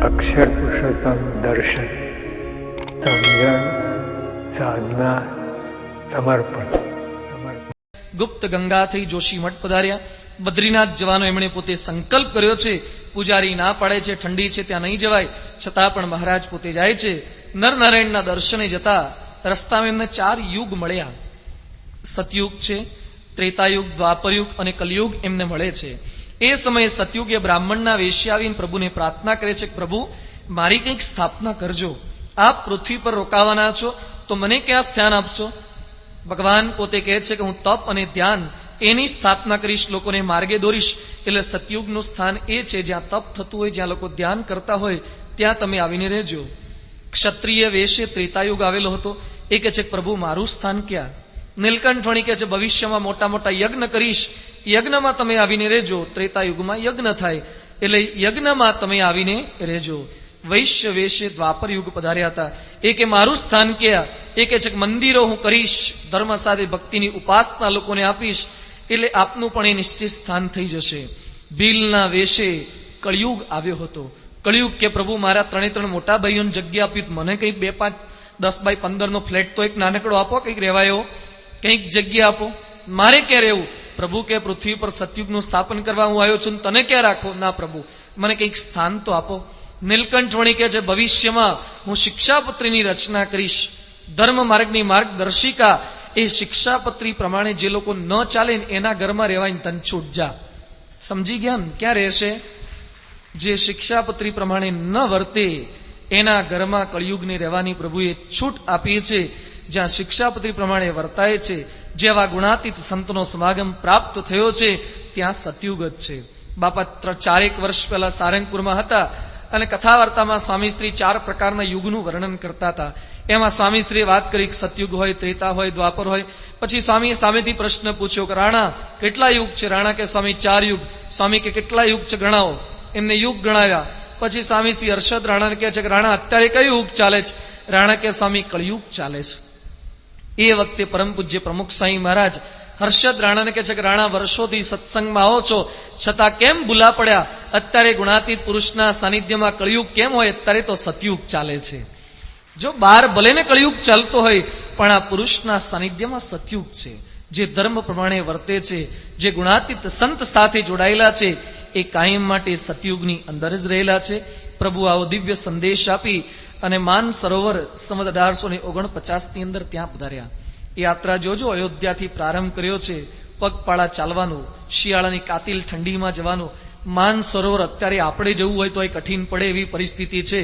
અક્ષર પુરુષોત્તમ દર્શન, સમજણ, સાધના, સમર્પણ. ગુપ્ત ગંગાથી જોશીમઠ પધાર્યા. બદ્રીનાથ જવાનો એમણે પોતે સંકલ્પ કર્યો છે. પૂજારી ના પાડે છે, ઠંડી છે, ત્યાં નહીં જવાય, છતાં પણ મહારાજ પોતે જાય છે. નરનારાયણના દર્શને જતા રસ્તામાં એમને 4 યુગ મળ્યા. સતયુગ છે, ત્રેતાયુગ, દ્વાપરયુગ અને કલયુગ એમને મળે છે. એ સમયે સતયુગે બ્રાહ્મણના વેશ્ય આવીને પ્રભુને પ્રાર્થના કરે છે કે પ્રભુ, મારી કંઈક સ્થાપના કરજો. આપ પૃથ્વી પર રોકાવાના છો તો મને ક્યાં સ્થાન આપશો? ભગવાન પોતે કહે છે કે હું તપ અને ધ્યાન એની સ્થાપના કરીશ, લોકોને માર્ગે દોરીશ. એટલે સતયુગનું સ્થાન એ છે જ્યાં તપ થતું હોય, જ્યાં લોકો ધ્યાન કરતા હોય, ત્યાં તમે આવીને રહેજો. ક્ષત્રિય વેશે ત્રેતાયુગ આવેલો હતો. એ કહે છે પ્રભુ, મારું સ્થાન ક્યાં? નીલકંઠવણી કહે છે ભવિષ્યમાં મોટા મોટા યજ્ઞ કરીશ, યજ્ઞમાં તમે આવીને રહેજો. ત્રેતાયુગમાં યજ્ઞ થાય એટલે યજ્ઞમાં તમે આવીને રહેજો. વૈશ્ય વેશે દ્વાપર યુગ પધાર્યા હતા. એ કે મારું સ્થાન ક્યાં? એ કે છે કે મંદિરો હું કરીશ, ધર્મ સાથે ભક્તિની ઉપાસના લોકોને આપીશ, એટલે આપનું પણ એ નિશ્ચિત સ્થાન થઈ જશે. ભીલના વેશે કળિયુગ આવ્યો હતો. કળિયુગ કે પ્રભુ, મારા 3 મોટા ભાઈઓને જગ્યા આપી, મને કંઈક 2, 5, 10 બાય 15 નો ફ્લેટ તો એક નાનકડો આપો, કંઈક રહેવાયો, કંઈક જગ્યા આપો. મારે ક્યાં રહેવું? પ્રભુ કે પૃથ્વી પર સતયુગનું સ્થાપન કરવા હું આવ્યો છું, તને ક્યાં રાખો? ના પ્રભુ, મને કંઈક સ્થાન તો આપો. નીલકંઠવણી કહે છે ભવિષ્યમાં હું શિક્ષાપત્રીની રચના કરીશ, ધર્મ માર્ગની માર્ગદર્શિકા. એ શિક્ષાપત્રી પ્રમાણે જે લોકો ન ચાલે ને એના ઘરમાં રહેવાય, તન છૂટ જા. સમજી ગયા ને? ક્યાં રહેશે? જે શિક્ષાપત્રી પ્રમાણે ન વર્તે એના ઘરમાં કળિયુગને રહેવાની પ્રભુએ છૂટ આપી છે. જ્યાં શિક્ષાપત્રી પ્રમાણે વર્તાય છે, જેવા ગુણાતીત સંતનો સમાગમ પ્રાપ્ત થયો છે, ત્યાં સતયુગ જ છે. બાપા 4 વર્ષ પહેલા સારંગપુરમાં હતા અને કથા વાર્તામાં સ્વામીશ્રી 4 પ્રકારના યુગનું વર્ણન કરતા હતા. એમાં સ્વામીશ્રીએ વાત કરી કે સતયુગ હોય, ત્રેતા હોય, દ્વાપર હોય. પછી સ્વામીએ સામેથી પ્રશ્ન પૂછ્યો કે રાણા કેટલા યુગ છે? રાણા કે સ્વામી 4 યુગ. સ્વામી કે કેટલા યુગ છે ગણાવો. એમને યુગ ગણાવ્યા. પછી સ્વામીશ્રી હર્ષદ રાણાને કહે છે કે રાણા અત્યારે કયું યુગ ચાલે છે? રાણા કે સ્વામી કળયુગ ચાલે છે. એ વખતે પરમ પૂજ્ય પ્રમુખ સાંઈ મહારાજ હર્ષદ રાણાને કહે છે કે રાણા, વર્ષોથી સત્સંગમાં આવો છો, છતાં કેમ ભૂલા પડ્યા? અત્યારે ગુણાતીત પુરુષના સાનિધ્યમાં કળિયુગ કેમ હોય? અત્યારે તો સતયુગ ચાલે છે. જો બહાર ભલે ને કળિયુગ ચાલતો હોય, પણ આ પુરુષના સાનિધ્યમાં સતયુગ છે. જે ધર્મ પ્રમાણે વર્તે છે, જે ગુણાતીત સંત સાથે જોડાયેલા છે, એ કાયમ માટે સતયુગની અંદર જ રહેલા છે. પ્રભુ આવો દિવ્ય સંદેશ આપી અને માન સરોવર સંવત 1849 ની અંદર ત્યાં પધાર્યા. યાત્રા જોજો, અયોધ્યાથી પ્રારંભ કર્યો છે, પગપાળા ચાલવાનું, શિયાળાની કાતિલ ઠંડીમાં જવાનું. માન સરોવર અત્યારે આપણે જવું હોય તો એ કઠિન પડે એવી પરિસ્થિતિ છે.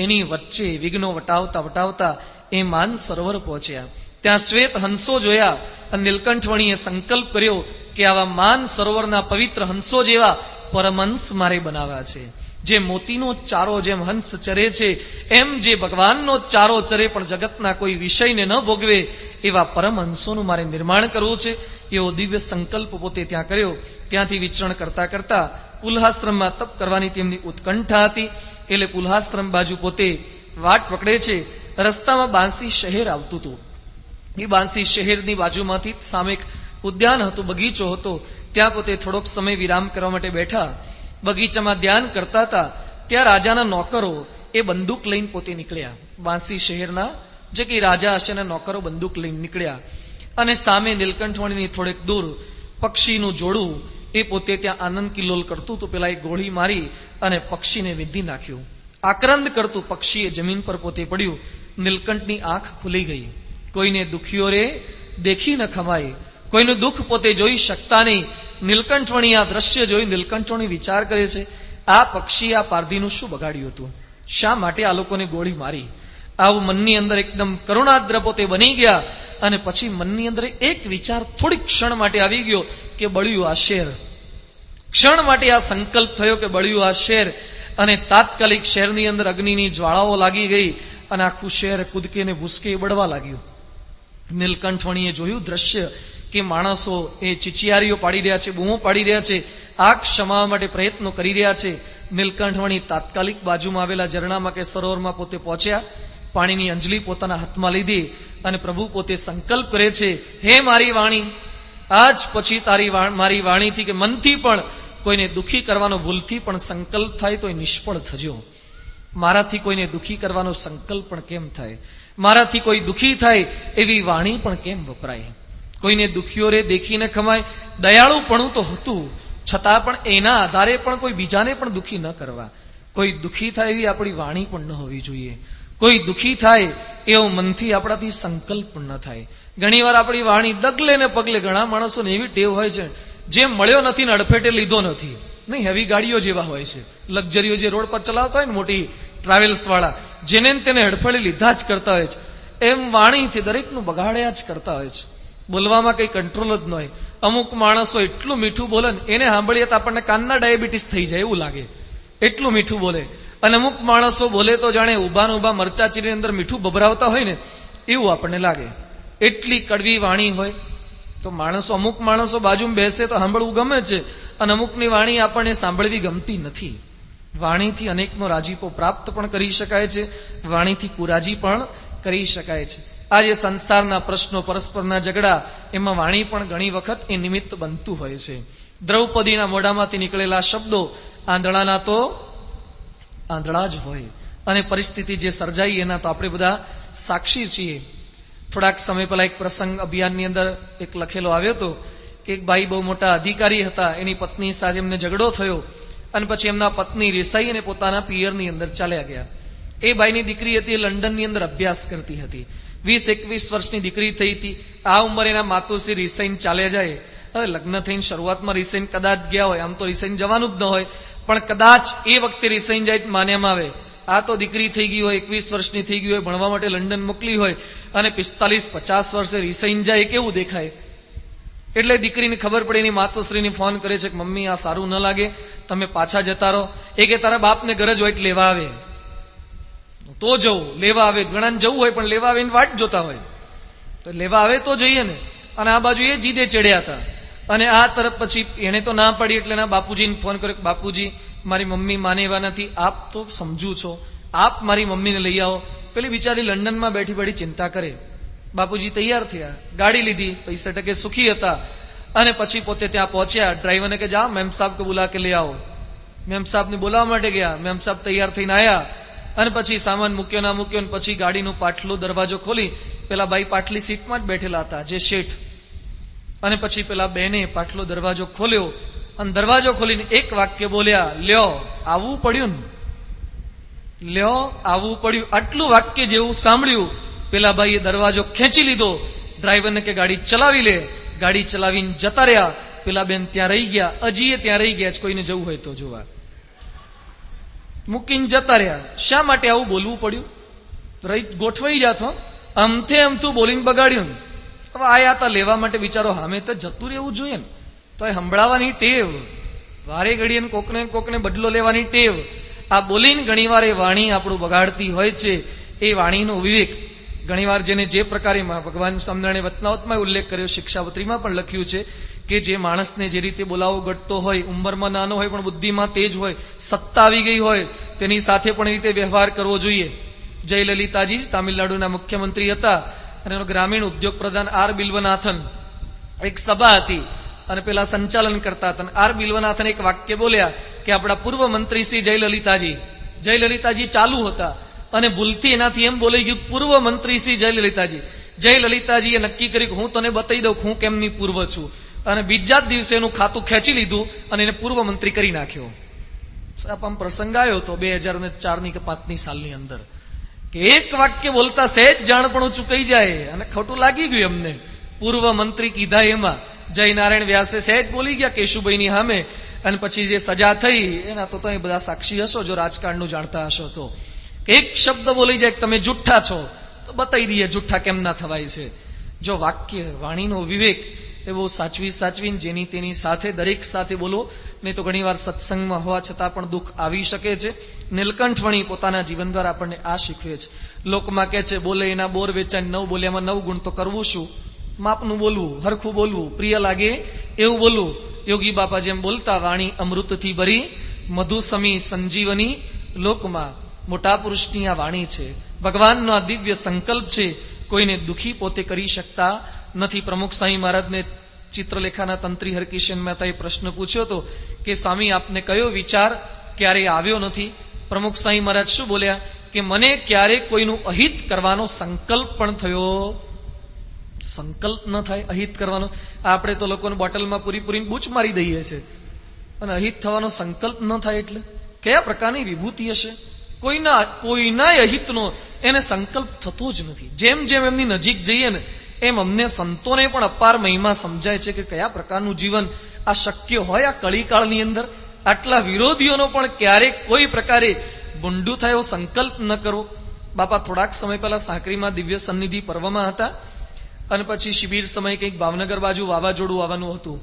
એની વચ્ચે વિઘ્નો વટાવતા વટાવતા એ માન સરોવર પહોંચ્યા. ત્યાં શ્વેત હંસો જોયા અને નીલકંઠવણીએ સંકલ્પ કર્યો કે આવા માન સરોવરના પવિત્ર હંસો જેવા પરમહંસ મારે બનાવ્યા છે. જે મોતીનો ચારો જેમ હંસ ચરે છે, એમ જે ભગવાનનો ચારો ચરે પણ જગતના કોઈ વિષયને ન ભોગવે, એવા પરમહંસોનું મારે નિર્માણ કરવું છે. એવો દિવ્ય સંકલ્પ પોતે ત્યાં કર્યો. ત્યાંથી વિચરણ કરતા કરતા પુલ્હાશ્રમમાં તપ કરવાની તેમની ઉત્કંઠા હતી. એટલે પુલ્હાશ્રમ બાજુ પોતે વાટ પકડે છે. રસ્તામાં બાંસી શહેર આવતું હતું. એ બાંસી શહેરની બાજુમાંથી સામે એક ઉદ્યાન હતું, બગીચો હતો. ત્યાં પોતે થોડોક સમય વિરામ કરવા માટે બેઠા. બગીચામાં ધ્યાન કરતા હતા. ત્યાં રાજાના નોકરો એ બંદૂક લઈને પોતે નીકળ્યા. બાંસી શહેરના જે કે રાજા હશે ને નોકરો બંદૂક લઈને નીકળ્યા. અને સામે નીલકંઠવણીની થોડેક દૂર પક્ષીનું જોડું એ પોતે ત્યાં આનંદ કિલ્લોલ કરતું તો પેલા એ ગોળી મારી અને પક્ષીને વિંધી નાખ્યું. આક્રંદ કરતું પક્ષીએ જમીન પર પોતે પડ્યું. નીલકંઠની આંખ ખુલી ગઈ. કોઈને દુખીઓ રે દેખી ન ખમાય, કોઈનું દુઃખ પોતે જોઈ શકતા નહીં. નીલકંઠવણી આ દ્રશ્ય જોઈ નીલકંઠવણી વિચાર કરે છે, આ પક્ષી આ પારધીનું શું બગાડ્યું હતું? શા માટે આ લોકોને ગોળી મારી? આવું મનની અંદર એકદમ કરુણાદ્ર પોતે બની ગયા. અને પછી મનની અંદર એક વિચાર થોડીક ક્ષણ માટે આવી ગયો કે બળ્યું આ શેર. ક્ષણ માટે આ સંકલ્પ થયો કે બળ્યું આ શેર. અને તાત્કાલિક શહેરની અંદર અગ્નિની જ્વાળાઓ લાગી ગઈ અને આખું શહેર કૂદકે ને ભૂસકે બળવા લાગ્યું. નીલકંઠવણીએ જોયું દ્રશ્ય કે માણસો એ ચીચિયારીઓ પાડી રહ્યા છે, બૂમો પાડી રહ્યા છે, આગ શમાવવા માટે પ્રયત્નો કરી રહ્યા છે. નીલકંઠવણી તાત્કાલિક બાજુમાં આવેલા ઝરણામાં કે સરોવરમાં પોતે પહોંચ્યા. પાણીની અંજલી પોતાના હાથમાં લીધી અને પ્રભુ પોતે સંકલ્પ કરે છે, હે મારી વાણી, આજ પછી મારી વાણીથી કે મનથી પણ કોઈને દુઃખી કરવાનો ભૂલથી પણ સંકલ્પ થાય તો એ નિષ્ફળ થજો. મારાથી કોઈને દુઃખી કરવાનો સંકલ્પ પણ કેમ થાય? મારાથી કોઈ દુઃખી થાય એવી વાણી પણ કેમ વપરાય? કોઈને દુઃખીઓ રે દેખીને ખમાય, દયાળુપણું તો હતું, છતાં પણ એના આધારે પણ કોઈ બીજાને પણ દુઃખી ન કરવા. કોઈ દુઃખી થાય એવી આપણી વાણી પણ ન હોવી જોઈએ. કોઈ દુઃખી થાય એવો મનથી આપણાથી સંકલ્પ પણ ન થાય. ઘણીવાર આપણી વાણી ડગલે ને પગલે, ઘણા માણસોને એવી ટેવ હોય છે, જે મળ્યો નથી ને અડફેટે લીધો નથી. નહીં, હેવી ગાડીઓ જેવા હોય છે, લક્ઝરીઓ જે રોડ પર ચલાવતા હોય ને, મોટી ટ્રાવેલ્સ વાળા, જેને તેને હડફેટે લીધા જ કરતા હોય છે. એમ વાણીથી દરેકનું બગાડ્યા જ કરતા હોય છે. બોલવામાં કઈ કંટ્રોલ જ ન હોય. અમુક માણસો એટલું મીઠું બોલે ને, એને સાંભળીએ તો આપણને કાનના ડાયાબિટીસ થઈ જાય એવું લાગે, એટલું મીઠું બોલે. અને અમુક માણસો બોલે તો જાણે ઉભા ને ઉભા મરચા ચીરીની અંદર મીઠું બભરાવતા હોય ને એવું આપણને લાગે, એટલી કડવી વાણી હોય. તો અમુક માણસો બાજુમાં બેસે તો સાંભળવું ગમે છે, અને અમુકની વાણી આપણને સાંભળવી ગમતી નથી. વાણીથી અનેકનો રાજીપો પ્રાપ્ત પણ કરી શકાય છે, વાણીથી કુરાજી પણ કરી શકાય છે. આ જે સંસારના પ્રશ્નો, પરસ્પરના ઝઘડા, એમાં વાણી પણ ઘણી વખત એ નિમિત્ત બનતું હોય છે. દ્રૌપદીના મોઢામાંથી નીકળેલા શબ્દો આંધળાના તો આંધળા જ હોય, અને પરિસ્થિતિ જે સર્જાઈ એના તો આપણે બધા સાક્ષી છીએ. થોડાક સમય પહેલા એક પ્રસંગ અભિયાનની અંદર એક લખેલો આવ્યો હતો કે એક ભાઈ બહુ મોટા અધિકારી હતા, એની પત્ની સાથે એમને ઝઘડો થયો, અને પછી એમના પત્ની રિસાઈ અને પોતાના પિયરની અંદર ચાલ્યા ગયા. એ ભાઈની દીકરી હતી, લંડનની અંદર અભ્યાસ કરતી હતી, 20-21 વર્ષની દીકરી થઈ હતી. આ ઉંમરે એના માતુશ્રી રિસાઈને ચાલ્યા જાય. હવે લગ્ન થઈને શરૂઆતમાં રિસાઈને કદાચ ગયા હોય, આમ તો રિસાઈને જવાનું જ ન હોય, પણ કદાચ એ વખતે રિસાઈને જાય માન્યામાં આવે. આ તો દીકરી થઈ ગઈ હોય, 21 વર્ષની થઈ ગઈ હોય, ભણવા માટે લંડન મોકલી હોય, અને 45-50 વર્ષે રિસાઈને જાય, કેવું દેખાય? એટલે દીકરીને ખબર પડે, એની માતુશ્રીને ફોન કરે છે કે મમ્મી આ સારું ન લાગે, તમે પાછા જતા રહો. એ કે તારા બાપને ગરજ હોય એટલે લેવા આવે તો જવું, લેવા આવે. ઘણાને જવું હોય પણ લેવા આવીને વાટ જોતા હોય, તો લેવા આવે તો જઈએ ને. અને આ બાજુ એ જીદે ચડ્યા હતા, અને આ તરફ પછી એને તો ના પડી એટલે એના બાપુજીને ફોન કર્યો, બાપુજી મારી મમ્મી માને એવા નથી, આપ તો સમજુ છો, આપ મારી મમ્મીને લઈ આવો. પેલી બિચારી લંડનમાં બેઠી બેઠી ચિંતા કરે. બાપુજી તૈયાર થયા, ગાડી લીધી, પૈસા ટકે સુખી હતા, અને પછી પોતે ત્યાં પહોંચ્યા. ડ્રાઈવરને કે જા મેમ સાહેબ કો બુલા કે લે આવો. મેમ સાહેબને બોલાવવા માટે ગયા. મેમ સાહેબ તૈયાર થઈને આવ્યા, અને પછી સામાન મૂક્યો ના મૂક્યો, અને પછી ગાડીનું પાટલો દરવાજો ખોલી, પેલા બાઈ પાટલી સીટમાં જ બેઠેલા હતા, જે શેઠ. અને પછી પેલા બેને પાટલો દરવાજો ખોલ્યો, અને દરવાજો ખોલીને એક વાક્ય બોલ્યા, લ્યો આવવું પડ્યું ને, લ્યો આવવું પડ્યું. આટલું વાક્ય જેવું સાંભળ્યું, પેલા ભાઈએ દરવાજો ખેંચી લીધો. ડ્રાઈવરને કે ગાડી ચલાવી લે. ગાડી ચલાવીને જતા રહ્યા. પેલા બેન ત્યાં રહી ગયા, હજી ત્યાં રહી ગયા, કોઈને જવું હોય તો જોવા, મૂકીને જતા રહ્યા. શા માટે આવું બોલવું પડ્યું? ગોઠવાઈ જાતો, અમથે અમથું બોલીને બગાડ્યું. હવે આયા હતા લેવા માટે, વિચારો સામે તો જતું રહેવું જોઈએ ને, તો એ સંભળાવવાની ટેવ, વારે ઘડીએ કોકને બદલો લેવાની ટેવ, આ બોલીને ઘણીવાર એ વાણી આપણું બગાડતી હોય છે. એ વાણીનો વિવેક ઘણીવાર જેને જે પ્રકારે ભગવાન સ્વામિનારાયણે વતનાવતમાં ઉલ્લેખ કર્યો, શિક્ષાવત્રીમાં પણ લખ્યું છે કે જે માણસને જે રીતે બોલાવો ગટતો હોય, ઉંમરમાં નાનો હોય પણ બુદ્ધિમાં તેજ હોય, સત્તા આવી ગઈ હોય, તેની સાથે પણ એ રીતે વ્યવહાર કરવો જોઈએ. જયલલિતાજી તામિલનાડુના મુખ્યમંત્રી હતા, અને એનો ગ્રામીણ ઉદ્યોગ પ્રધાન આર બિલ્વનાથન, એક સભા હતી અને પેલા સંચાલન કરતા હતા. આર બિલ્વનાથન એક વાક્ય બોલ્યા કે આપણા પૂર્વ મંત્રી શ્રી જયલલિતાજી ચાલુ હતા, અને ભૂલથી એનાથી એમ બોલાઈ ગયું પૂર્વ મંત્રી શ્રી જયલલિતાજીએ નક્કી કર્યું કે હું તને બતાવી દઉં હું કેમની પૂર્વ છું, અને બીજા જ દિવસે એનું ખાતું ખેંચી લીધું અને એને પૂર્વ મંત્રી કરી નાખ્યો. આમ પ્રસંગ આવ્યો હતો 2004 કે 5 સાલની અંદર, કે એક વાક્ય બોલતા સહેજ જાણપણું ચૂકાઈ જાય, અને ખોટું લાગી ગયું એમને. પૂર્વ મંત્રી કીધા એમાં જયનારાયણ વ્યાસે સહેજ બોલી ગયા કેશુભાઈની સામે, અને પછી જે સજા થઈ એના તો તમે બધા સાક્ષી હશો, જો રાજકારણનું જાણતા હશો તો. એક શબ્દ બોલી જાય કે તમે જુઠ્ઠા છો, તો બતાવી દઈએ જુઠ્ઠા કેમ ના થવાય છે. જો વાક્ય, વાણીનો વિવેક એ બહુ સાચવીને જેની તેની સાથે, દરેક સાથે બોલો, નહીં તો ઘણીવાર સત્સંગમાં હોવા છતાં પણ દુઃખ આવી શકે છે. નીલકંઠ વણી પોતાના જીવન દ્વારા આપણને આ શીખવે છે. લોકમાં કહે છે બોલે એના બોર વેચાય, 9 બોલ્યામાં 9 ગુણ, તો કરવું શું? માપનું બોલવું, હરખું બોલવું, પ્રિય લાગે એવું બોલવું. યોગી બાપા જેમ બોલતા, વાણી અમૃતથી ભરી મધુ સમી સંજીવની લોકમાં. મોટા પુરુષની આ વાણી છે, ભગવાનનો આ દિવ્ય સંકલ્પ છે. કોઈને દુઃખી પોતે કરી શકતા નથી. પ્રમુખ સ્વામી મહારાજને ચિત્રલેખાના તંત્રી હરકિશન મહેતાએ પ્રશ્ન પૂછ્યો હતો કે સ્વામી આપને કયો વિચાર ક્યારેય આવ્યો નથી પ્રમુખ સાંઈ મહારાજ શું બોલ્યા કે મને ક્યારે કોઈનું અહિત કરવાનો સંકલ્પ પણ થયો, સંકલ્પ ન થાય અહિત કરવાનો. આપણે તો લોકોને બોટલમાં પૂરીને બૂચ મારી દઈએ છે, અને અહિત થવાનો સંકલ્પ ન થાય એટલે કયા પ્રકારની વિભૂતિ હશે? કોઈના અહિતનો એને સંકલ્પ થતો જ નથી. જેમ જેમ એમની નજીક જઈએ ને એમ અમને સંતોને પણ અપાર મહિમા સમજાય છે કે કયા પ્રકારનું જીવન આ શક્ય હોય આ કળીકાળની અંદર. આટલા વિરોધીઓનો પણ ક્યારેક કોઈ પ્રકારે બુંડું થાય એવો સંકલ્પ ન કરવો. બાપા થોડાક સમય પહેલા સાંકરીમાં દિવ્ય સન્નિધિ પર્વમાં હતા, અને પછી શિબિર સમય કંઈક ભાવનગર બાજુ વાવાઝોડું આવવાનું હતું.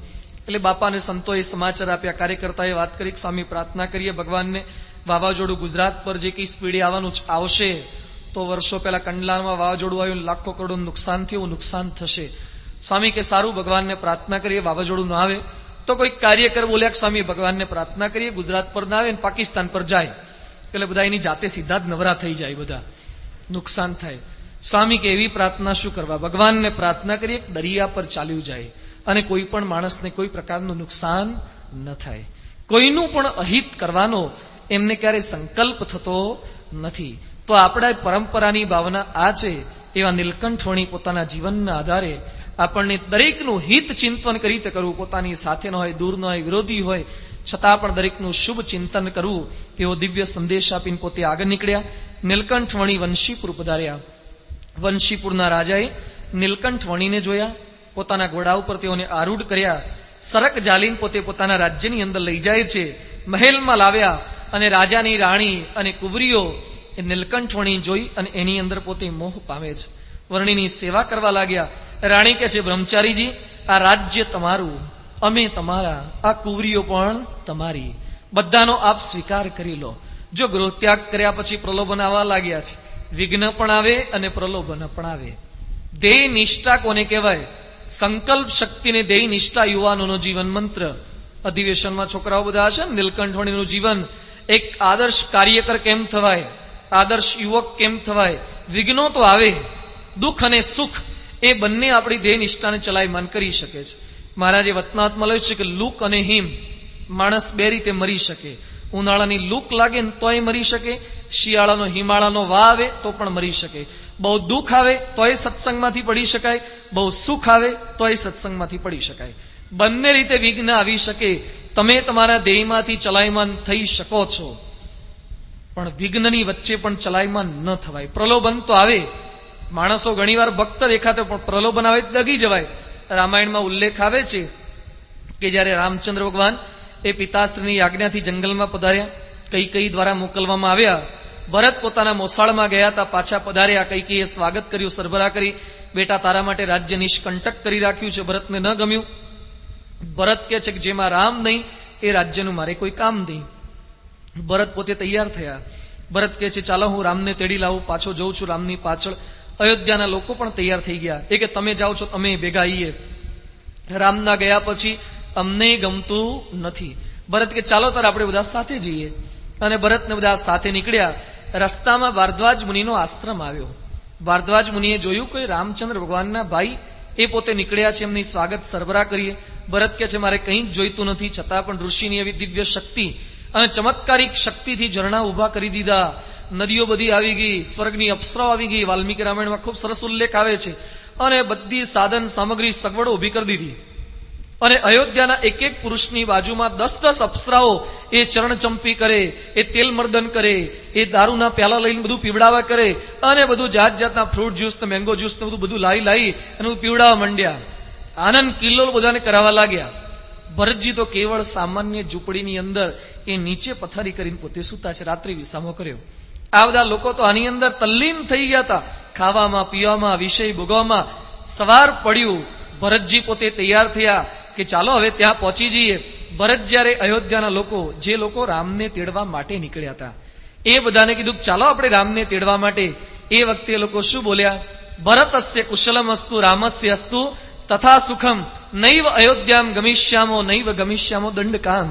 એટલે બાપાને સંતોએ સમાચાર આપ્યા, કાર્યકર્તાએ વાત કરી, સ્વામી પ્રાર્થના કરીએ ભગવાનને, વાવાઝોડું ગુજરાત પર જે કંઈ સ્પીડે આવશે તો વર્ષો પહેલા કંડલામાં વાવાઝોડું આવ્યું, લાખો કરોડો નુકસાન થયું, નુકસાન થશે. સ્વામી કે સારું, ભગવાનને પ્રાર્થના કરીએ વાવાઝોડું ના આવે. તો કોઈક કાર્યકર બોલ્યા સ્વામી ભગવાનને પ્રાર્થના કરીએ ગુજરાત પર ના આવે ને પાકિસ્તાન પર જાય, એટલે બધા એની જાતે સીધા જ નવરા થઈ જાય, બધા નુકસાન થાય. સ્વામી કે એવી પ્રાર્થના શું કરવા, ભગવાનને પ્રાર્થના કરીએ દરિયા પર ચાલ્યું જાય અને કોઈ પણ માણસને કોઈ પ્રકારનું નુકસાન ન થાય. કોઈનું પણ અહિત કરવાનો એમને ક્યારેય સંકલ્પ થતો નથી. તો આપણા પરંપરાની ભાવના આ છે. એવા નીલકંઠ વણી પોતાના જીવનના આધારે આપણને દરેકનું હિત ચિંતન કરી રીતે કરવું, પોતાની સાથેનો હોય, દૂરનો હોય, વિરોધી હોય, છતાં પણ દરેકનું શુભ ચિંતન કરવું, એવો દિવ્ય સંદેશ આપીને પોતે આગળ નીકળ્યા. નીલકંઠ વણી વંશીપુર પધાર્યા. વંશીપુરના રાજાએ નીલકંઠ વણીને જોયા, પોતાના ઘોડા ઉપર તેઓને આરૂઢ કર્યા, સરક જાલીને પોતે પોતાના રાજ્યની અંદર લઈ જાય છે, મહેલમાં લાવ્યા, અને રાજાની રાણી અને કુંવરીઓ એ નીલકંઠ વણી જોઈ અને એની અંદર પોતે મોહ પામે છે. વર્ણીની સેવા કરવા લાગ્યા. રાણી કહે છે, બ્રહ્મચારીજી આ રાજ્ય તમારું, અમે તમારા, આ કુંવરીઓ પણ તમારી, બધાનો આપ સ્વીકાર કરી લો. જો ગૃહ ત્યાગ કર્યા પછી પ્રલોભન આવવા લાગ્યા છે, વિઘ્ન પણ આવે અને પ્રલોભન પણ આવે. ધ્યેય નિષ્ઠા કોને કહેવાય? સંકલ્પ શક્તિને ધ્યેય નિષ્ઠા યુવાનોનો જીવન મંત્ર. અધિવેશનમાં છોકરાઓ બધા હશે ને, નીલકંઠ વણીનું જીવન, એક આદર્શ કાર્યકર કેમ થવાય, આદર્શ યુવક કેમ થવાય? વિઘ્નો તો આવે, દુઃખ અને સુખ એ બંને આપણી દેહ નિષ્ઠાને ચલાયમાન કરી શકે છે. મહારાજે વતનાત્મા લખ્યું છે કે લૂક અને હિમ, માણસ બે રીતે મરી શકે. ઉનાળાની લૂક લાગે ને તોય મરી શકે, શિયાળાનો હિમાળાનો વા આવે તો પણ મરી શકે. બહુ દુઃખ આવે તોય સત્સંગમાંથી પડી શકાય, બહુ સુખ આવે તોય સત્સંગમાંથી પડી શકાય. બંને રીતે વિઘ્ન આવી શકે. તમે તમારા દેહમાંથી ચલાયમાન થઈ શકો છો, પણ વિઘ્નની વચ્ચે પણ ચલાયમાન ન થવાય. પ્રલોભન તો આવે, માણસો ઘણીવાર ભક્ત દેખાતો પણ પ્રલોભન આવે દગી જવાય. રામાયણમાં ઉલ્લેખ આવે છે કે જ્યારે રામચંદ્ર ભગવાન એ પિતાશ્રીની આજ્ઞાથી જંગલમાં પધાર્યા, કૈકેયી દ્વારા મોકલવામાં આવ્યા. ભરત પોતાના મોસાળમાં ગયા હતા, પાછા પધાર્યા. કૈકેયીએ સ્વાગત કર્યું, સરભરા કરી, બેટા તારા માટે રાજ્ય નિષ્કંટક કરી રાખ્યું છે. ભરતને ન ગમ્યું. ભરત કહે છે કે જેમાં રામ નહીં એ રાજ્યનું મારે કોઈ કામ નહીં. ભરત પોતે તૈયાર થયા. ભરત કહે છે ચાલો હું રામને તેડી લાવું, પાછો જઉં છું રામની પાછળ. અયોધ્યાના લોકો પણ તૈયાર થઈ ગયા. એ કે તમે જાઓ છો, અમે ભેગા આવીએ. રામના ગયા પછી અમને ગમતું નથી. ભરત કે ચાલો તાર આપણે બધા સાથે જઈએ. અને ભરતને બધા સાથે નીકળ્યા. રસ્તામાં ભારદ્વાજ મુનિનો આશ્રમ આવ્યો. ભારદ્વાજ મુનિએ જોયું કે રામચંદ્ર ભગવાનના ભાઈ એ પોતે નીકળ્યા છે, એમની સ્વાગત સરભરા કરીએ. ભરત કે છે મારે કંઈ જ જોઈતું નથી, છતાં પણ ઋષિની એવી દિવ્ય શક્તિ અને ચમત્કારિક શક્તિથી ઝરણા ઉભા કરી દીધા, નદીઓ બધી આવી ગઈ, સ્વર્ગની અપ્સરાઓ આવી ગઈ. વાલ્મીકી રામાયણમાં ખૂબ સરસ ઉલ્લેખ આવે છે. અને બધી સાધન સામગ્રી સગવડો ઉભી કરી દીધી. અને અયોધ્યાના એક એક પુરુષની બાજુમાં 10-10 અપ્સરાઓ એ ચરણ ચંપી કરે, એ તેલ મર્દન કરે, એ દારૂના પ્યાલા લઈને બધું પીવડાવા કરે, અને બધું જાત જાતના ફ્રૂટ જ્યુસ ને મેંગો જ્યુસ ને બધું લાવી અને પીવડાવવા માંડ્યા. આનંદ કિલ્લોલ બધાને કરાવવા લાગ્યા. ભરતજી તો કેવળ સામાન્ય ઝૂંપડીની અંદર એ નીચે પથારી કરીને પોતે સૂતા છે, રાત્રિ વિસામો કર્યો. આ બધા લોકો તો આની અંદર તલ્લીન થઈ ગયા હતા, ખાવામાં, પીવામાં, વિષય ભોગવામાં. સવાર પડ્યું, ભરતજી પોતે તૈયાર થયા કે ચાલો હવે ત્યાં પહોંચી જઈએ. ભરત જ્યારે અયોધ્યાના લોકો, જે લોકો રામને તેડવા માટે નીકળ્યા હતા, એ બધાને કીધું ચાલો આપણે રામને તેડવા માટે. એ વખતે લોકો શું બોલ્યા? ભરતસ્ય કુશલમ અસ્તુ રામસ્ય અસ્તુ તથા સુખમ નૈવ અયોધ્યામ ગમિષ્યામો નૈવ ગમિષ્યામો દંડકાન.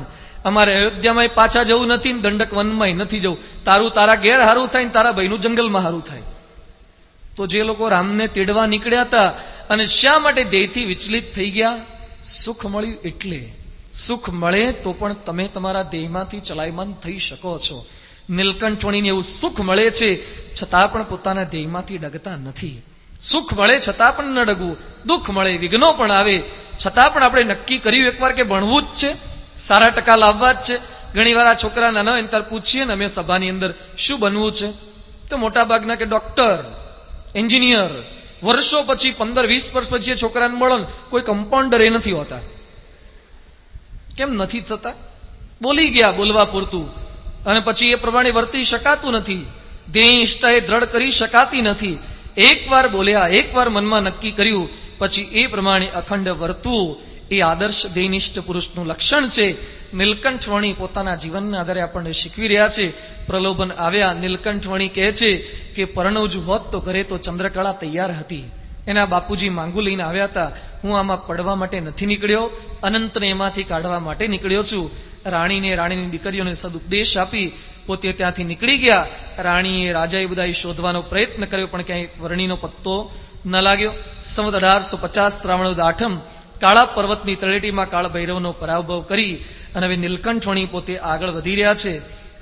અમારે અયોધ્યામાં પાછા જવું નથી, દંડક વનમાં નથી જવું. તારું તારા ઘેર હારું થાય ને તારા ભાઈનું જંગલમાં હારું થાય. તો જે લોકો રામને તેડવા નીકળ્યા હતા અને શા માટે દેહથી વિચલિત થઈ ગયા? સુખ મળ્યું એટલે. સુખ મળે તો પણ તમે તમારા દેહમાંથી ચલાયમાન થઈ શકો છો. નીલકંઠવણીને એવું સુખ મળે છે, છતાં પણ પોતાના ધ્યેયમાંથી ડગતા નથી. સુખ મળે છતાં પણ ન ડગવું, દુઃખ મળે, વિઘ્નો પણ આવે, છતાં પણ આપણે નક્કી કર્યું એકવાર કે ભણવું જ છે, સારા ટકા લાવવા જ છે. ઘણી વાર આ છોકરા નાના હોય ત્યારે પૂછીએ ને અમે સભાની અંદર શું બનવું છે, તો મોટા ભાગના કે ડોક્ટર, એન્જિનિયર. વર્ષો પછી 15-20 વર્ષ પછી એ છોકરાને મળો ને કોઈ કમ્પાઉન્ડર એ નથી હોતા. કેમ નથી થતા? બોલી ગયા બોલવા પૂરતું, અને પછી એ પ્રમાણે વર્તી શકાતું નથી. ધ્યેય નિષ્ઠા એ દ્રઢ કરી શકાતી નથી. એકવાર બોલ્યા, એકવાર મનમાં નક્કી કર્યું, પછી એ પ્રમાણે અખંડ વર્તવું એ આદર્શ ધ્યેયનિષ્ઠ પુરુષનું લક્ષણ છે. નીલકંઠવણી પોતાના જીવનના આધારે આપણને શીખવી રહ્યા છે. પ્રલોભન આવ્યા, નીલકંઠવણી કહે છે કે પરણવજું હોત તો ઘરે તો ચંદ્રકળા તૈયાર હતી. એના બાપુજી માંગુ લઈને આવ્યા હતા. હું આમાં પડવા માટે નથી નીકળ્યો, અનંતને એમાંથી કાઢવા માટે નીકળ્યો છું. રાણીની દીકરીઓને સદુપદેશ આપી પોતે ત્યાંથી નીકળી ગયા. રાણીએ, રાજાએ બધાએ શોધવાનો પ્રયત્ન કર્યો, પણ ક્યાંય વર્ણીનો પત્તો ન લાગ્યો. સંવત 1850 શ્રાવણ વદ 8 કાળા પર્વતની તળેટીમાં કાળ ભૈરવનો પરાભવ કરી અને હવે નીલકંઠવણી પોતે આગળ વધી રહ્યા છે.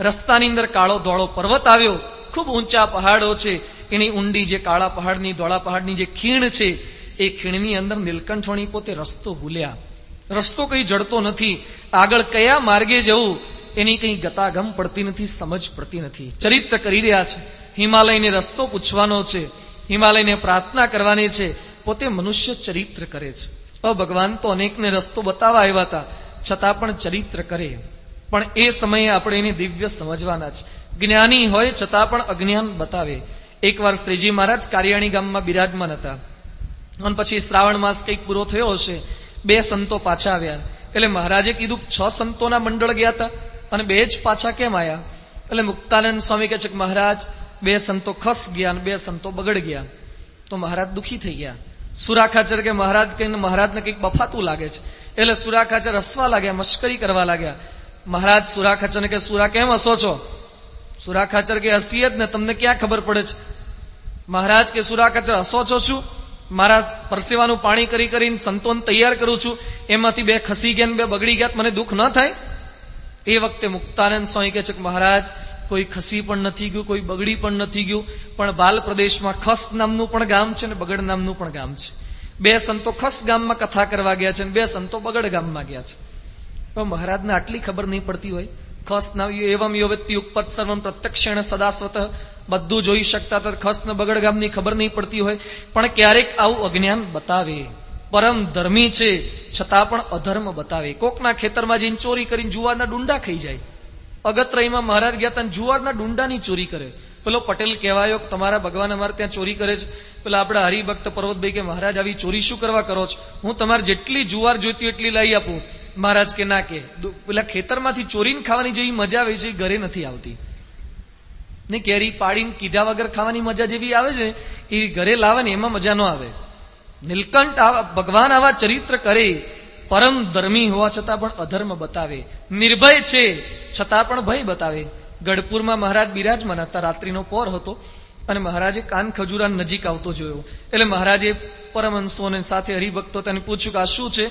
રસ્તાની અંદર કાળો ધોળો પર્વત આવ્યો, ખૂબ ઊંચા પહાડો છે. એની ઊંડી જે કાળા પહાડની, ધોળા પહાડની જે ખીણ છે, એ ખીણની અંદર નીલકંઠવણી પોતે રસ્તો ભૂલ્યા. રસ્તો કઈ જડતો નથી, આગળ કયા માર્ગે જવું એની કઈ ગતાગમ પડતી નથી, સમજ પડતી નથી. ચરિત્ર કરી રહ્યા છે, હિમાલયને રસ્તો પૂછવાનો છે, હિમાલયને પ્રાર્થના કરવાની છે, પોતે મનુષ્ય ચરિત્ર કરે છે. ભગવાન તો અનેકને રસ્તો બતાવવા આવ્યા હતા, છતાં પણ ચરિત્ર કરે. પણ એ સમયે આપણે એને દિવ્ય સમજવાના છે. જ્ઞાની હોય છતાં પણ અજ્ઞાન બતાવે. એકવાર શ્રીજી મહારાજ કારિયાણી ગામમાં બિરાજમાન હતા, અને પછી શ્રાવણ માસ કંઈક પૂરો થયો હશે, 2 સંતો પાછા આવ્યા. એટલે મહારાજે કીધું 6 સંતોના મંડળ ગયા હતા અને 2 જ પાછા કેમ આવ્યા? એટલે મુક્તાનંદ સ્વામી કહે છે કે મહારાજ 2 સંતો ખસ ગયા અને 2 સંતો બગડ ગયા. તો મહારાજ દુઃખી થઈ ગયા. સુરાખાચર કે મહારાજને કંઈક બફાતું લાગે છે. એટલે સુરાખાચર હસવા લાગ્યા, મશ્કરી કરવા લાગ્યા. મહારાજ સુરાખાચરને કે સુરા કેમ હસો છો? સુરાખાચર કે હસીએ જ ને, તમને ક્યાં ખબર પડે છે? મહારાજ કે સુરાખાચર હસો છો શું? મારા પરસેવાનું પાણી કરી કરીને સંતોને તૈયાર કરું છું, એમાંથી 2 ખસી ગયા ને 2 બગડી ગયા, મને દુઃખ ન થાય? એ વખતે મુક્તાનંદ સ્વામી કહે છે કે મહારાજ કોઈ ખસી પણ નથી ગયું, કોઈ બગડી પણ નથી ગયું, પણ બાલ પ્રદેશમાં ખસ નામનું પણ ગામ છે ને બગડ નામનું પણ ગામ છે. 2 સંતો ખસ ગામમાં કથા કરવા ગયા છે અને 2 સંતો બગડ ગામમાં ગયા છે. પણ મહારાજને આટલી ખબર નહીં પડતી હોય? ખસ નામ એવમ યોવેત્તિ ઉપત સર્વમ પ્રત્યક્ષેણ સદાસ્વત, બધું જોઈ શકતા હતા, ખસ ને બગડ ગામની ખબર નહીં પડતી હોય? પણ ક્યારેક આવું અજ્ઞાન બતાવે. પરમ ધર્મી છે છતાં પણ અધર્મ બતાવે. કોકના ખેતરમાં જઈને ચોરી કરીને જુવારના ડુંડા ખાઈ જાય. અગત્રયમાં મહારાજ ગયા હતા, જુવારના ડુંડાની ચોરી કરે. પેલો પટેલ કહેવાયો કે તમારા ભગવાન અમારે ત્યાં ચોરી કરે છે. પેલા આપણા હરિભક્ત પર્વતભાઈ કે મહારાજ આવી ચોરી શું કરવા કરો છો? હું તમારે જેટલી જુવાર જોઈતી એટલી લઈ આપું. મહારાજ કે ના, કે પેલા ખેતરમાંથી ચોરીને ખાવાની જેવી મજા આવે છે ઘરે નથી આવતી. ને કેરી પાડીને કીધા વગર ખાવાની મજા જેવી આવે છે એ ઘરે લાવે ને એમાં મજા ન આવે. નીલકંઠ ભગવાન આવા ચરિત્ર કરે, પરમ ધર્મી હોવા છતાં પણ અધર્મ બતાવે. નિર્ભય છે છતાં પણ ભય બતાવે. ગઢપુરમાં મહારાજ બિરાજમાન હતા, રાત્રિનો પહોર હતો અને મહારાજે કાન ખજૂરા નજીક આવતો જોયો. એટલે મહારાજે પરમહંસોને સાથે હરિભક્તો તેને પૂછ્યું કે આ શું છે?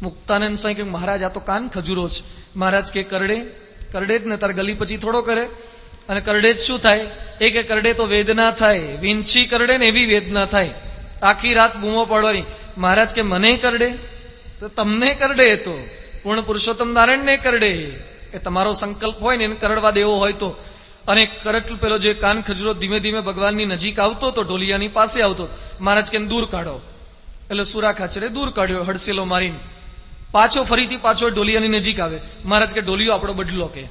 મુક્તાનંદ સ્વામી કે મહારાજ આ તો કાન ખજૂરો છે. મહારાજ કે કરડે? કરડે જ ને, તાર ગલી પછી થોડો કરે. અને કરડે જ શું થાય? એ કે કરડે તો વેદના થાય, વિંછી કરડે ને એવી વેદના થાય, આખી રાત બૂમો પાડવાની. મહારાજ કે મને કરડે? તો તમને કરડે, તો પૂર્ણ પુરુષોત્તમ નારાયણને કરડે. એ તમારો સંકલ્પ હોય ને એને કરડવા દેવો હોય તો. અને કરટ પેલો જે કાન ખજૂરો ધીમે ધીમે ભગવાનની નજીક આવતો તો, ઢોલિયાની પાસે આવતો. મહારાજ કે દૂર કાઢો. એટલે સુરાખાચરે દૂર કાઢ્યો હડસેલો મારીને. ફરીથી પાછો ઢોલિયાની નજીક આવે. મહારાજ કે ઢોલિયો આપણો બદલો કે.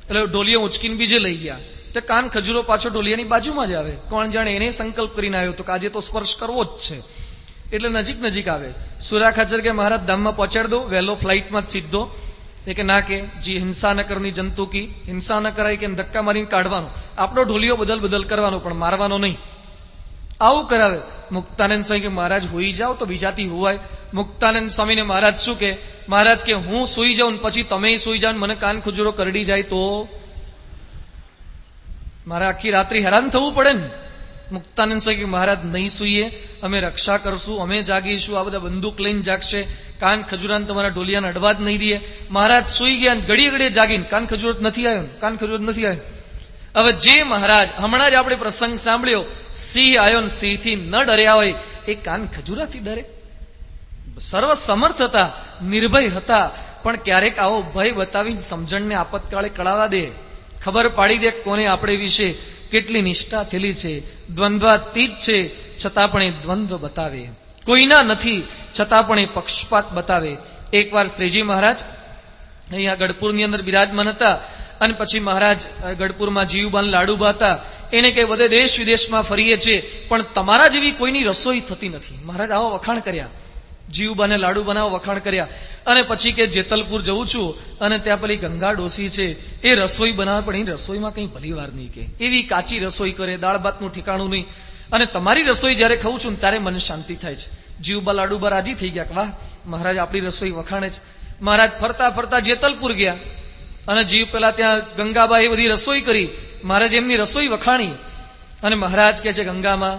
એટલે ઢોલિયો ઉંચકીને બીજે લઈ ગયા. તે કાન ખજૂરો પાછો ઢોલિયાની બાજુમાં જ આવે. કોણ જાણે એને સંકલ્પ કરીને આવ્યો તો કે આજે તો સ્પર્શ કરવો જ છે, એટલે નજીક આવે. સુરાખાચર કે મહારાજ ધામમાં પહોંચાડી દો, વહેલો ફ્લાઇટમાં જ સીધો. એ કે ના, કે જી હિંસા ન કરની જંતુ કી, હિંસા ન કરાય કે ધક્કા મારીને કાઢવાનો, આપણો ઢોલિયો બદલ કરવાનો, પણ મારવાનો નહીં. આવું કરાવે. મુક્તાનંદ સ્વામી કે મહારાજ હોઈ જાઓ તો બીજાથી હોવાય. મુક્તાનંદ સ્વામીને મહારાજ શું કે? મહારાજ કે હું સુઈ જાઉં પછી તમે સુઈ જાઓ, મને કાન ખજૂરો કરડી જાય તો મારે આખી રાત્રિ હેરાન થવું પડે ને. મુક્તાનંદ સ્વામી કે મહારાજ નહીં સુઈએ, અમે રક્ષા કરશું, અમે જાગીશું, આ બધા બંદૂક લઈને જાગશે, કાન ખજૂરાને તમારા ઢોલિયાને અડવા જ નહીં દઈએ. મહારાજ સુઈ ગયા, ઘડીએ જાગીને કાન ખજૂરો નથી આવ્યો. હવે જે મહારાજ હમણાં જ આપણે પ્રસંગ સાંભળ્યો, સિંહ આવ્યો ને સિંહથી ન ડર્યા હોય એ કાન ખજૂરાથી ડરે? સર્વ સમર્થ હતા, નિર્ભય હતા, પણ ક્યારેક આવો ભય બતાવીને સમજણને આપતકાળે કળાવા દે, ખબર પાડી દે કોને આપણે વિશે કેટલી નિષ્ઠા થયેલી છે, દ્વંદ્વાતીત છે છતાં પણ એ દ્વંદ્વ બતાવે, કોઈના નથી છતાં પણ એ પક્ષપાત બતાવે. એકવાર શ્રીજી મહારાજ અહીંયા ગઢપુરની અંદર બિરાજમાન હતા અને પછી મહારાજ ગઢપુરમાં જીવબાન લાડુબા હતા. એને કે બધે દેશ વિદેશમાં ફરીએ છીએ પણ તમારા જેવી કોઈની રસોઈ થતી નથી. મહારાજ આવા વખાણ કર્યા, જીવબાને લાડુ બનાવો વખાણ કર્યા. અને પછી કે જેતલપુર જઉં છું અને ત્યાં પેલી ગંગા ડોસી છે એ રસોઈ બનાવે, પણ એ રસોઈમાં કંઈ ભલી વાર નહીં, કે એવી કાચી રસોઈ કરે, દાળ ભાતનું ઠેકાણું નહીં, અને તમારી રસોઈ જયારે ખાઉં છું ને ત્યારે મને શાંતિ થાય છે. જીવબા લાડુબા રાજી થઈ ગયા કે વાહ મહારાજ આપણી રસોઈ વખાણે છે. મહારાજ ફરતા ફરતા જેતલપુર ગયા અને જીવ પેલા ત્યાં ગંગાબા એ બધી રસોઈ કરી, મહારાજ એમની રસોઈ વખાણી. અને મહારાજ કે છે ગંગામાં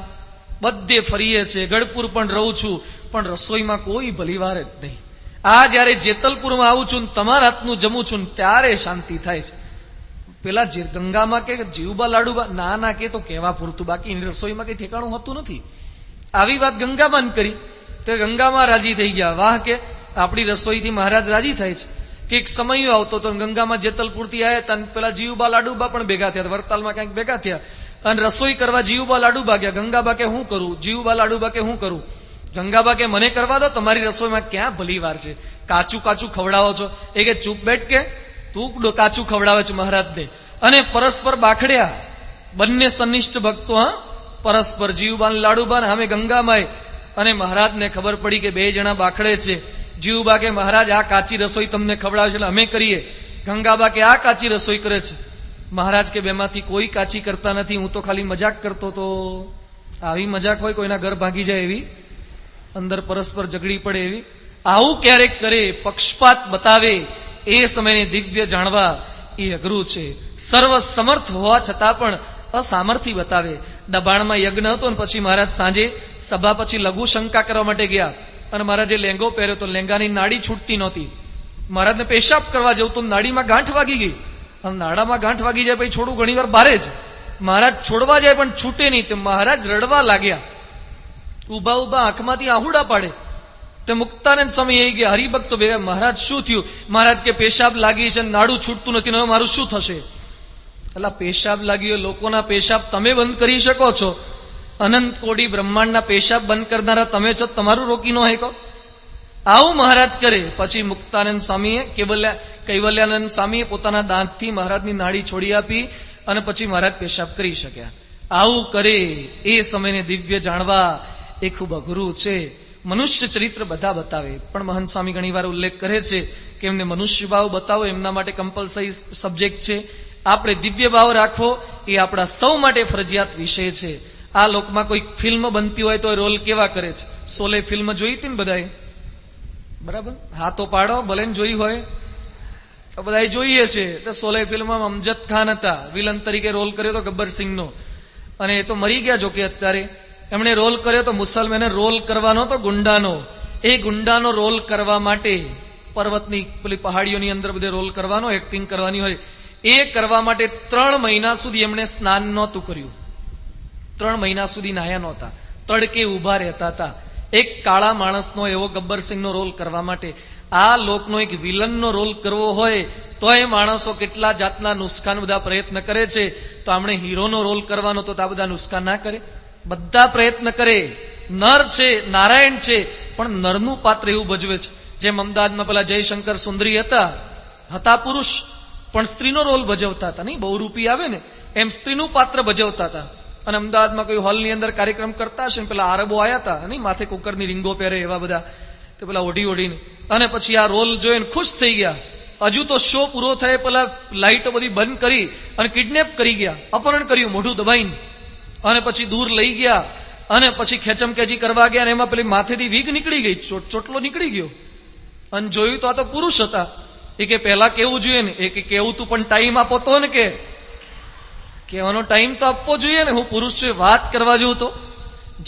બધે ફરીએ છે, ગઢપુર પણ રહું છું પણ રસોઈમાં કોઈ ભલીવાર જ નહીં. આ જયારે જેતલપુરમાં આવું છું ને તમારા હાથનું જમું છું ને ત્યારે શાંતિ થાય છે. પેલા ગંગામાં કે જીવબા લાડુબા ના ના કે તો કહેવા પૂરતું, બાકી એની રસોઈમાં કઈ ઠેકાણું હતું નથી. આવી વાત ગંગામાં કરી તો ગંગામાં રાજી થઈ ગયા, વાહ કે આપણી રસોઈથી મહારાજ રાજી થાય છે. કે એક સમય આવતો તો ગંગામાં જેતલપુરથી આવ્યા હતા, પેલા જીવબા લાડુબા પણ ભેગા થયા, વડતાલમાં ક્યાંક ભેગા થયા અને રસોઈ કરવા જીવબા લાડુબા ગયા. ગંગાબા કે હું કરું, જીવબા લાડુબા કે હું કરું. ગંગાબા કે મને કરવા દો, તમારી રસોઈમાં ક્યાં ભલી વાર છે, કાચું કાચું ખવડાવો છો. એ કે ચૂપ બેઠ કે તું કાચું ખવડાવે છે મહારાજને. અને પરસ્પર બાખડ્યા બંને સનિષ્ઠ ભક્તો, હા પરસ્પર જીવબા લાડુબા સામે ગંગામાય. અને મહારાજને ખબર પડી કે બે જણા બાખડે છે. જીવબા કે મહારાજ આ કાચી રસોઈ તમને ખવડાવે છે એટલે અમે કરીએ. ગંગાબા કે આ કાચી રસોઈ કરે છે. મહારાજ કે બેમાંથી કોઈ કાચી કરતા નથી, હું તો ખાલી મજાક કરતો તો. આવી મજાક હોય કોઈના ઘર ભાગી જાય એવી, અંદર પરસ્પર ઝઘડી પડે એવી. આવું ક્યારેક કરે, પક્ષપાત બતાવે, એ સમયને દિવ્ય જાણવા એ અઘરું છે. સર્વ સમર્થ હોવા છતાં પણ અસામર્થ્ય બતાવે. દબાણમાં યજ્ઞ હતો ને પછી મહારાજ સાંજે સભા પછી લઘુ શંકા કરવા માટે ગયા અને મહારાજે લેંગો પહેર્યો તો લેંગાની નાડી છૂટતી નહોતી. મહારાજને પેશાબ કરવા જવું તો નાડીમાં ગાંઠ વાગી ગઈ. અને નાડામાં ગાંઠ વાગી જાય પછી છોડું ઘણી વાર બારે જ. મહારાજ છોડવા જાય પણ છૂટે નહીં. તો મહારાજ રડવા લાગ્યા, ઉભા ઉભા આંખમાંથી આહુડા પાડે. તે મુક્તાનંદ સ્વામી એ ગયા, હરિભક્તો ભેગા, મહારાજ શું થયું? મહારાજ કે પેશાબ લાગી છે, નાડું છૂટતું નથી, હવે મારું શું થશે? એટલે પેશાબ લાગી હોય, લોકોના પેશાબ તમે બંધ કરી શકો છો? અનંત કોટી બ્રહ્માંડના પેશાબ બંધ કરનારા તમે છો, તમારું રોકી ન શકો? આવું મહારાજ કરે. પછી મુક્તાનંદ સ્વામીએ કૈવલ્યાનંદ સ્વામીએ પોતાના દાંતથી મહારાજની નાડી છોડી આપી અને પછી મહારાજ પેશાબ કરી શક્યા. આવું કરે એ સમયને દિવ્ય જાણવા એ ખૂબ અઘરું છે. મનુષ્ય ચરિત્ર બધા બતાવે, પણ મહંત સ્વામી ઘણી વાર ઉલ્લેખ કરે છે કે એમને મનુષ્ય ભાવ બતાવો એમના માટે કમ્પલસરી સબ્જેક્ટ છે. આપણે દિવ્ય ભાવ રાખવો એ આપણા સૌ માટે ફરજિયાત વિષય છે. આ લોકમાં કોઈ ફિલ્મ બનતી હોય તો રોલ કેવા કરે છે? શોલે ફિલ્મ જોઈ હતી ને બધાએ, બરાબર? હા તો પાડો, ભલે જોઈ હોય તો બધા જોઈએ છે. તો શોલે ફિલ્મમાં અમજદ ખાન હતા, વિલન તરીકે રોલ કર્યો તો ગબ્બરસિંહનો, અને એ તો મરી ગયા જોકે અત્યારે. એમણે રોલ કર્યો તો મુસલમાને રોલ કરવાનો તો ગુંડાનો. એ ગુંડાનો રોલ કરવા માટે પર્વતની પેલી પહાડીઓની અંદર બધે રોલ કરવાનો, એક્ટિંગ કરવાની હોય. એ કરવા માટે 3 મહિના સુધી એમણે સ્નાન નહોતું કર્યું. 3 મહિના સુધી નાહ્યા નહોતા, તડકે ઉભા રહેતા હતા. એક કાળા માણસનો એવો ગબ્બરસિંહનો રોલ કરવા માટે. આ લોકનો એક વિલનનો રોલ કરવો હોય તો એ માણસો કેટલા જાતના નુસ્ખાન બધા પ્રયત્ન કરે છે. તો આપણે હીરોનો રોલ કરવાનો તો આ બધા નુસ્ખા ના કરે? બધા પ્રયત્ન કરે. નર છે, નારાયણ છે, પણ નરનું પાત્ર એવું ભજવે છે. જેમ અમદાવાદમાં પેલા જયશંકર સુંદરી હતા પુરુષ પણ સ્ત્રીનો રોલ ભજવતા હતા. નહીં, બહુરૂપી આવે ને એમ સ્ત્રીનું પાત્ર ભજવતા હતા. અને અમદાવાદમાં કોઈ હોલની અંદર કાર્યક્રમ કરતા હશે ને પેલા આરબો આવ્યા હતા, નહીં, માથે કુકરની રીંગો પહેરે એવા બધા, તે પેલા ઓઢીને અને પછી આ રોલ જોઈને ખુશ થઈ ગયા. હજુ તો શો પૂરો થાય પેલા લાઈટો બધી બંધ કરી અને કિડનેપ કરી ગયા, અપહરણ કર્યું મોઢું દબાઈને, અને પછી દૂર લઈ ગયા અને પછી ખેંચમખેંચી કરવા ગયા અને એમાં પેલી માથેથી વીગ નીકળી ગઈ, ચોટલો નીકળી ગયો. અને જોયું તો આ તો પુરુષ હતા. એ કે પહેલા કેવું જોઈએ ને? એ કે કેવું તું પણ ટાઈમ આપો તો ને, કે કહેવાનો ટાઈમ તો આપવો જોઈએ ને, હું પુરુષ છું વાત કરવા જેવું. તો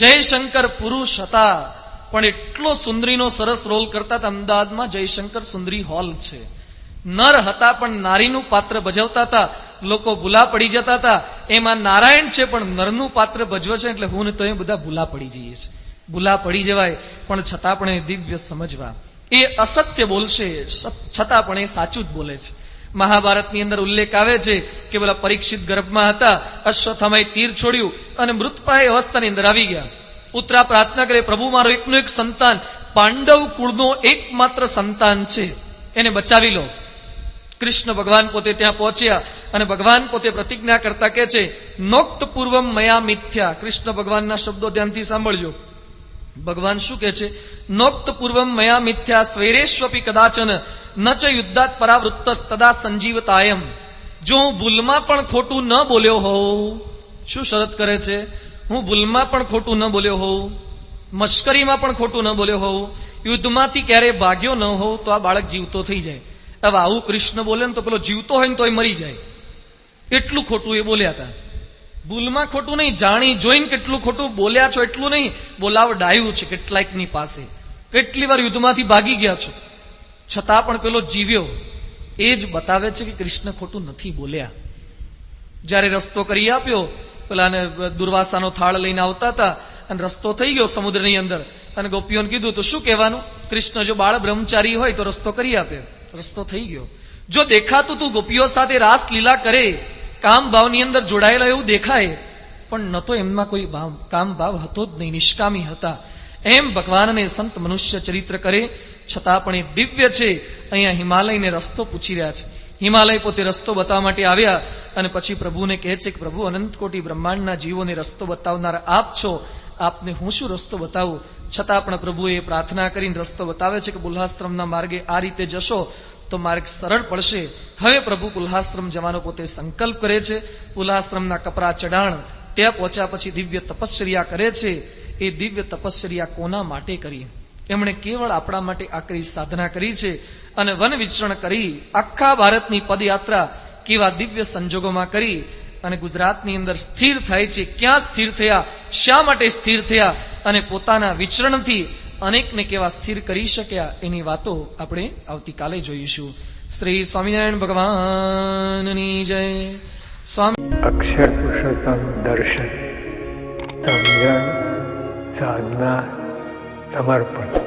જયશંકર પુરુષ હતા પણ એટલો સુંદરીનો સરસ રોલ કરતા હતા. અમદાવાદમાં જયશંકર સુંદરી હોલ છે, નર હતા પણ નારીનું પાત્ર ભજવતા હતા, લોકો ભૂલા પડી જતા હતા. એમાં નારાયણ છે પણ નરનું પાત્ર ભજવે છે, એટલે હું ને તો એ બધા ભૂલા પડી જઈએ છે. ભૂલા પડી જવાય પણ છતાં પણ એ દિવ્ય સમજવા. એ અસત્ય બોલશે છતાં પણ એ સાચું જ બોલે છે. મહાભારતની અંદર ઉલ્લેખ આવે છે કે બોલા પરીક્ષિત ગર્ભમાં હતા, અશ્વત્થામાએ તીર છોડ્યું અને મૃતપાય અવસ્થાની અંદર આવી ગયા. ઉત્તરા પ્રાર્થના કરે, પ્રભુ મારો એકનો એક સંતાન પાંડવ કુળનો એકમાત્ર સંતાન છે, એને બચાવી લો. કૃષ્ણ ભગવાન પોતે ત્યાં પહોંચ્યા અને ભગવાન પોતે પ્રતિજ્ઞા કરતા કે છે, નોક્ત પૂર્વમ મયા મિથ્યા. કૃષ્ણ ભગવાનના શબ્દો ધ્યાનથી સાંભળજો. ભગવાન શું કે છે? નોક્ત પૂર્વમ મયા મિથ્યા સ્વૈરેષ્વપી કદાચન ન ચ યુદ્ધાત પરાવૃત્ત તદા સંજીવતાયમ. જો હું ભૂલમાં પણ ખોટું ન બોલ્યો હોઉં, શું શરત કરે છે? હું ભૂલમાં પણ ખોટું ન બોલ્યો હોઉં, મશ્કરીમાં પણ ખોટું ન બોલ્યો હોઉં, યુદ્ધમાંથી ક્યારેય ભાગ્યો ન હોઉં, તો આ બાળક જીવતો થઈ જાય. હવે આવું કૃષ્ણ બોલે ને તો પેલો જીવતો હોય ને તોય મરી જાય, એટલું ખોટું એ બોલ્યા હતા. ભૂલમાં ખોટું નહીં, જાણી જોઈને કેટલું ખોટું બોલ્યા છો એટલું નહીં, બોલાવડાયું છે કેટલાકની પાસે. કેટલી વાર યુદ્ધમાંથી ભાગી ગયા છો, છતાં પણ પેલો જીવ્યો. એ જ બતાવે છે કે કૃષ્ણ ખોટું નથી બોલ્યા. જ્યારે રસ્તો કરી આપ્યો, પેલાને દુર્વાસાનો થાળ લઈને આવતા હતા અને રસ્તો થઈ ગયો સમુદ્રની અંદર, અને ગોપીઓને કીધું તો શું કહેવાનું? કૃષ્ણ જો બાળ બ્રહ્મચારી હોય તો રસ્તો કરી આપે. રસ્તો થઈ ગયો. જો દેખાતું તું ગોપીઓ સાથે રાસ લીલા કરે, કામ ભાવની અંદર જોડાયેલા એવું દેખાય, પણ ન તો એમમાં કોઈ કામ ભાવ હતો જ નહીં, નિષ્કામી હતા. એમ ભગવાન અને સંત મનુષ્ય ચરિત્ર કરે, છતાં પણ એ દિવ્ય છે. અહીંયા હિમાલયને રસ્તો પૂછી રહ્યા છે. હિમાલય પોતે રસ્તો બતાવવા માટે આવ્યા અને પછી પ્રભુને કહે છે કે પ્રભુ, અનંત કોટી બ્રહ્માંડના જીવોને રસ્તો બતાવનાર આપ છો, આપને હું શું રસ્તો બતાવું? છતાં પણ પ્રભુએ પ્રાર્થના કરીને રસ્તો બતાવે છે કે પુલ્હાશ્રમના માર્ગે આ રીતે જશો તો માર્ગ સરળ પડશે. હવે પ્રભુ પુલ્હાશ્રમ જવાનો પોતે સંકલ્પ કરે છે. પુલ્હાશ્રમના કપરા ચડાણ ત્યાં પહોંચ્યા પછી દિવ્ય તપશ્ચર્યા કરે છે. એ દિવ્ય તપશ્ચર્યા કોના માટે કરી? એમણે કેવળ આપણા માટે આકરી સાધના કરી છે અને વન વિચરણ કરી આખા ભારતની પદયાત્રા કેવા દિવ્ય સંજોગોમાં કરી અને ગુજરાતની અંદર સ્થિર થાય છે. ક્યાં સ્થિર થયા, શા માટે સ્થિર થયા અને પોતાના વિચરણથી અનેકને કેવા સ્થિર કરી શક્યા, એની વાતો આપણે આવતીકાલે જોઈશું. શ્રી સ્વામિનારાયણ ભગવાનની જય. સ્વામી અક્ષર પુરુષોત્તમ દર્શન, સમજણ, સાધના, સમર્પણ.